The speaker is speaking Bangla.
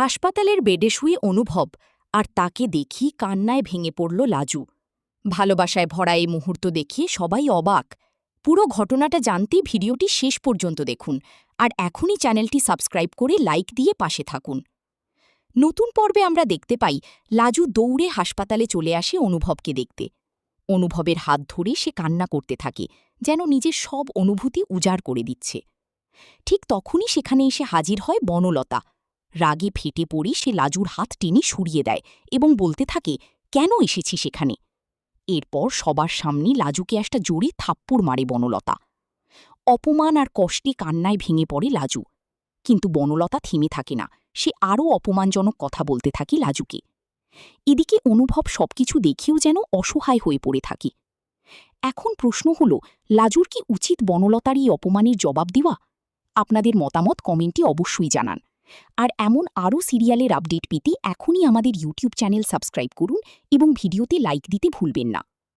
হাসপাতালের বেডে শুয়ে অনুভব, আর তাকে দেখি কান্নায় ভেঙে পড়ল লাজু। ভালোবাসায় ভরা এই মুহূর্ত দেখিয়ে সবাই অবাক। পুরো ঘটনাটা জানতে ভিডিওটি শেষ পর্যন্ত দেখুন, আর এখনই চ্যানেলটি সাবস্ক্রাইব করে লাইক দিয়ে পাশে থাকুন। নতুন পর্বে আমরা দেখতে পাই লাজু দৌড়ে হাসপাতালে চলে আসে অনুভবকে দেখতে। অনুভবের হাত ধরে সে কান্না করতে থাকে, যেন নিজের সব অনুভূতি উজাড় করে দিচ্ছে। ঠিক তখনই সেখানে এসে হাজির হয় বনলতা। রাগে ফেটে পড়ে সে লাজুর হাত টেনে সরিয়ে দেয় এবং বলতে থাকে, কেন এসেছি সেখানে। এরপর সবার সামনে লাজুকে একটা জোরে থাপ্পড় মারে বনলতা। অপমান আর কষ্টে কান্নায় ভেঙে পড়ে লাজু। কিন্তু বনলতা থেমে থাকে না, সে আরও অপমানজনক কথা বলতে থাকে লাজুকে। এদিকে অনুভব সবকিছু দেখেও যেন অসহায় হয়ে পড়ে থাকে। এখন প্রশ্ন হল, লাজুর কি উচিত বনলতার এই অপমানের জবাব দেওয়া? আপনাদের মতামত কমেন্টে অবশ্যই জানান। আর এমন আরও সিরিয়ালের আপডেট পেতে এখনই আমাদের ইউটিউব চ্যানেল সাবস্ক্রাইব করুন এবং ভিডিওতে লাইক দিতে ভুলবেন না।